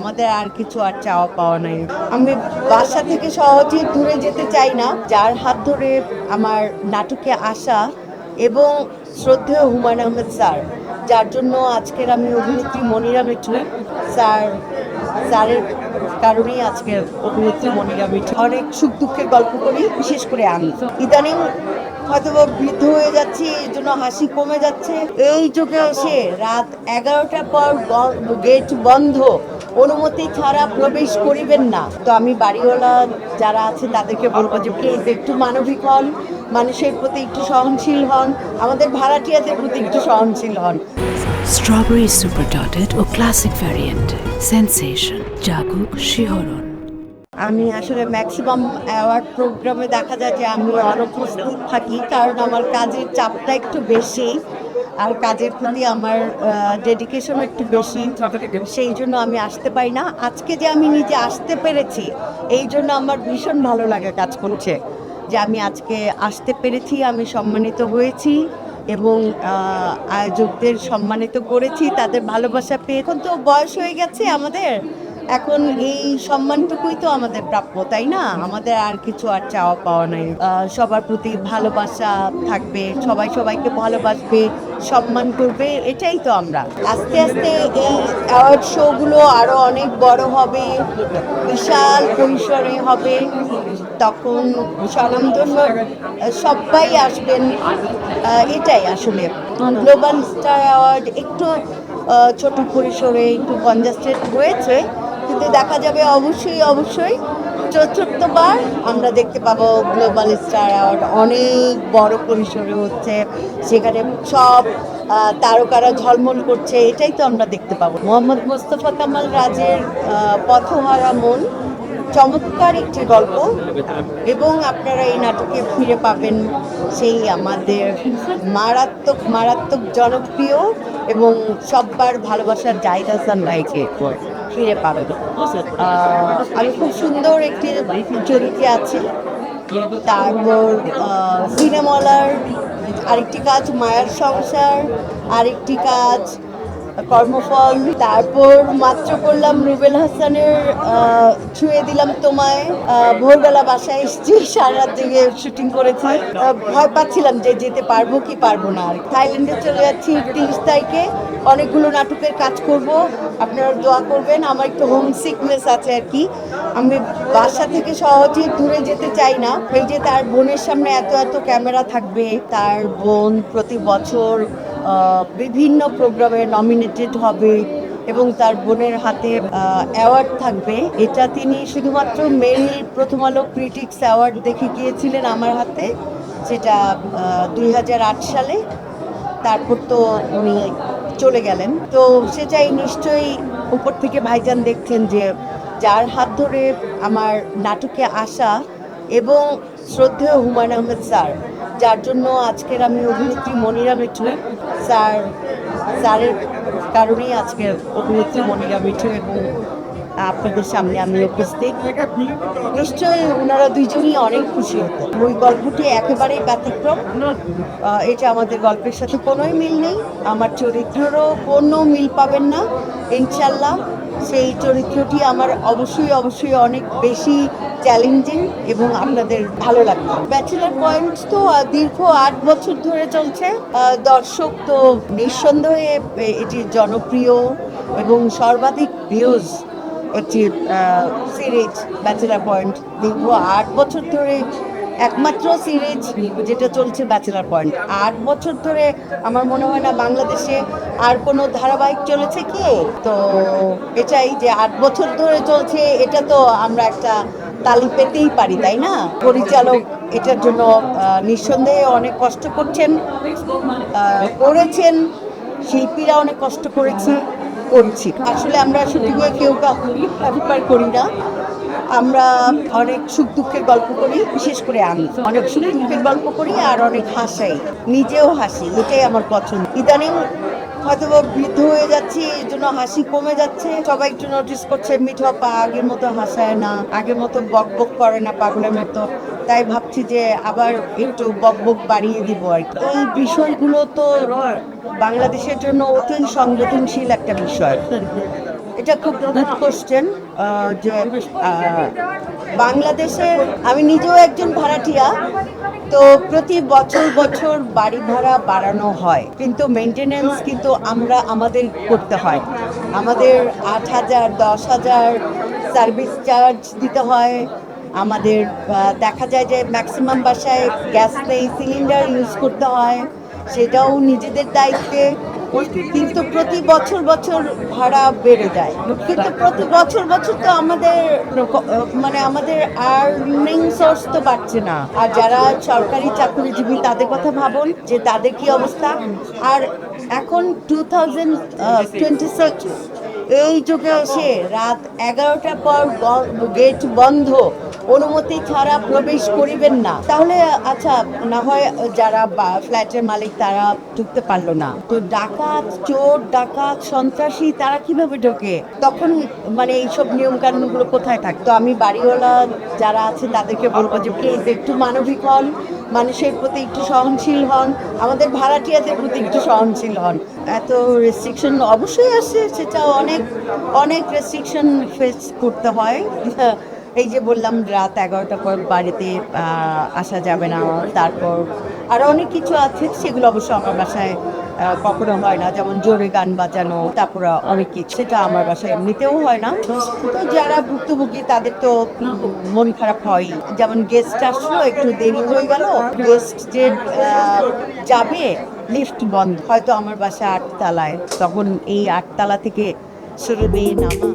আমাদের আর কিছু আর চাওয়া পাওয়া নাই। আমি বাসা থেকে সহজে দূরে যেতে চাই না। যার হাত ধরে আমার নাটকে আসা এবং শ্রদ্ধেয় হুমায়ূন আহমেদ স্যার, যার জন্য আজকের আমি অভিনেত্রী মনিরা মিঠু স্যারের কারণেই আজকের অভিনেত্রী মনিরা মিঠু। অনেক সুখ দুঃখের গল্প করি, বিশেষ করে আমি ইদানিং হয়তো বৃদ্ধ হয়ে যাচ্ছি, এই জন্য হাসি কমে যাচ্ছে। এই যুগে এসে রাত 11টার পর গেট বন্ধ, অনুমতি ছাড়া প্রবেশ করিবেন না। তো আমি বাড়িওয়ালা যারা আছে তাদেরকে বলবো যে প্লিজ একটু মানবিক হন, মানুষের প্রতি একটু সহনশীল হন, আমাদের ভাড়াটিয়াদের প্রতি একটু সহনশীল হন। স্ট্রবেরি সুপার ডটেড ও ক্লাসিক ভ্যারিয়েন্ট সেন্সেশন জাগুক শিহরণ। আমি আসলে ম্যাক্সিমাম অ্যাওয়ার্ড প্রোগ্রামে দেখা যায় যে আমি অনুপস্থিত থাকি, কারণ আমার কাজের চাপটা একটু বেশি আর কাজের প্রতি আমার ডেডিকেশন একটু বেশি, সেই জন্য আমি আসতে পারি না। আজকে যে আমি নিজে আসতে পেরেছি, এই জন্য আমার ভীষণ ভালো লাগে কাজ করছে যে আমি আজকে আসতে পেরেছি, আমি সম্মানিত হয়েছি এবং আয়োজকদের সম্মানিত করেছি, তাদের ভালোবাসা পেয়ে। এখন তো বয়স হয়ে গেছে আমাদের, এখন এই সম্মানটুকুই তো আমাদের প্রাপ্য, তাই না? আমাদের আর কিছু আর চাওয়া পাওয়া নাই। সবার প্রতি ভালোবাসা থাকবে, সবাই সবাইকে ভালোবাসবে, সম্মান করবে, এটাই তো আমরা। আস্তে আস্তে এই অ্যাওয়ার্ড শোগুলো আরো অনেক বড় হবে, বিশাল পরিসরে হবে, তখন স্বনামধন্য সবাই আসবেন। এটাই আসলে গ্লোবাল স্টার অ্যাওয়ার্ড একটু ছোট পরিসরে, একটু কনজাস্টেড হয়েছে, কিন্তু দেখা যাবে অবশ্যই চতুর্থবার আমরা দেখতে পাবো গ্লোবাল স্টার অ্যাওয়ার্ড অনেক বড় পরিসরে হচ্ছে, সেখানে সব তারকারা ঝলমল করছে, এটাই তো আমরা দেখতে পাবো। মোহাম্মদ মোস্তফা কামাল রাজের পথহারা মন চমৎকার একটি গল্প, এবং আপনারা এই নাটকে ফিরে পাবেন সেই আমাদের মারাত্মক জনপ্রিয় এবং সব্বার ভালোবাসার জাহিদ হাসান ভাইকে ফিরে পাবেন। আমি খুব সুন্দর একটি চরিত্রে আছি। তারপর সিনেমালার আরেকটি কাজ মায়ার সংসার, আরেকটি কাজ কর্মফল, তারপর মাত্র করলাম রুবেল হাসানের ছুঁয়ে দিলাম তোমায়। ভোরবেলা বাসায় এসেছি, সারা রাত জেগে শুটিং করেছি, ভয় পাচ্ছিলাম যে যেতে পারবো কি পারবো না। আর থাইল্যান্ডে চলে যাচ্ছি 30 তারিখে, অনেকগুলো নাটকের কাজ করব, আপনারা দোয়া করবেন। আমার একটু হোম সিকনেস আছে আর কি, আমি বাসা থেকে সহজে দূরে যেতে চাই না। এই যে তার বোনের সামনে এত ক্যামেরা থাকবে, তার বোন প্রতি বছর বিভিন্ন প্রোগ্রামে নমিনেটেড হবে এবং তার বোনের হাতে অ্যাওয়ার্ড থাকবে। এটা তিনি শুধুমাত্র মেল প্রথম আলো ক্রিটিক্স অ্যাওয়ার্ড দেখে গিয়েছিলেন আমার হাতে, সেটা 2008 সালে। তারপর তো উনি চলে গেলেন, তো সেটাই নিশ্চয়ই উপর থেকে ভাইজান দেখছেন যে যার হাত ধরে আমার নাটকে আসা এবং শ্রদ্ধেয় হুমায়ূন আহমেদ স্যার, যার জন্য আজকের আমি অভিনেত্রী মনিরা মিঠু স্যারের কারণেই আজকের অভিনেত্রী মনিরা মিঠু এবং আপনাদের সামনে আমি উপস্থিত। নিশ্চয়ই ওনারা দুইজনই অনেক খুশি হতো। ওই গল্পটি একেবারেই ব্যতিক্রম, এটা আমাদের গল্পের সাথে কোনোই মিল নেই, আমার চরিত্রেরও কোনো মিল পাবেন না ইনশাল্লাহ। সেই চরিত্রটি আমার অবশ্যই অনেক বেশি চ্যালেঞ্জিং এবং আপনাদের ভালো লাগবে। ব্যাচেলার পয়েন্ট তো দীর্ঘ 8 বছর ধরে চলছে, দর্শক তো নিঃসন্দেহে এটি জনপ্রিয় এবং সর্বাধিক ভিউজ একটি সিরিজ ব্যাচেলার পয়েন্ট। দীর্ঘ 8 বছর ধরে একমাত্র সিরিজ যেটা চলছে ব্যাচেলার পয়েন্ট। 8 বছর ধরে আমার মনে হয় না বাংলাদেশে আর কোনো ধারাবাহিক চলেছে কি। তো এটাই যে 8 বছর ধরে চলছে, এটা তো আমরা একটা তালি পেতেই পারি, তাই না? পরিচালক এটার জন্য নিঃসন্দেহে অনেক কষ্ট করেছেন, শিল্পীরা অনেক কষ্ট করছি। আসলে আমরা শুটিংয়ে কেউ কাউকে করি না, আমরা অনেক সুখ দুঃখের গল্প করি, বিশেষ করে আমি অনেক সুখ দুঃখের গল্প করি আর অনেক হাসাই, নিজেও হাসি, এটাই আমার পছন্দ। ইদানিং হয়তো বৃদ্ধ হয়ে যাচ্ছি, এই জন্য হাসি কমে যাচ্ছে। সবাই একটু নোটিস করছে মিঠু আপা আগের মতো হাসায় না, আগের মতো বক করে না পাগলের মতো, তাই ভাবছি যে আবার একটু বক বাড়িয়ে দিব আর কি। এই বিষয়গুলো তো বাংলাদেশের জন্য অতি সংবেদনশীল একটা বিষয়। এটা খুব গুড কোশ্চেন যে বাংলাদেশের আমি নিজেও একজন ভাড়াটিয়া, তো প্রতি বছর বছর বাড়ি ভাড়া বাড়ানো হয়, কিন্তু মেনটেনেন্স কিন্তু আমাদের করতে হয়। আমাদের 8,000 10,000 সার্ভিস চার্জ দিতে হয়। আমাদের দেখা যায় যে ম্যাক্সিমাম বাসায় গ্যাস নেই, সিলিন্ডার ইউজ করতে হয়, সেটাও নিজেদের দায়িত্বে। কিন্তু প্রতি বছর বছর ভাড়া বেড়ে যায়, কিন্তু প্রতি বছর বছর তো আমাদের মানে আমাদের আর্নিং সোর্স তো বাড়ছে না। আর যারা সরকারি চাকরিজীবী তাদের কথা ভাবুন যে তাদের কি অবস্থা। আর এখন 2026 এই যুগে এসে রাত 11টার পর গেট বন্ধ, অনুমতি ছাড়া প্রবেশ করিবেন না। তাহলে আচ্ছা, না হয় যারা ফ্ল্যাটের মালিক তারা ঢুকতে পারলো না, তো ডাকাত, চোর ডাকাত, সন্ত্রাসী তারা কিভাবে ঢোকে? তখন মানে এইসব নিয়ম কানুনগুলো কোথায় থাকে? তো আমি বাড়িওয়ালা যারা আছে তাদেরকে বলবো যে প্লিজ একটু মানবিক হন, মানুষের প্রতি একটু সহনশীল হন, আমাদের ভাড়াটিয়াদের প্রতি একটু সহনশীল হন। এত রেস্ট্রিকশন অবশ্যই আছে, সেটা অনেক অনেক রেস্ট্রিকশন ফেস করতে হয়। এই যে বললাম রাত 11টার পর বাড়িতে আসা যাবে না, তারপর আরও অনেক কিছু আছে, সেগুলো অবশ্য আমার বাসায় কখনো হয় না, যেমন জোরে গান বাজানো, তারপর অনেক কিছু, সেটা আমার বাসায় এমনিতেও হয় না। তো যারা ভুক্তভোগী তাদের তো মন খারাপ হয়, যেমন গেস্ট আসলো একটু দেরি হয়ে গেল, গেস্ট যে যাবে লিফট বন্ধ, হয়তো আমার বাসা 8 তলায়, তখন এই 8 তলা থেকে শুরু দিয়ে নামা।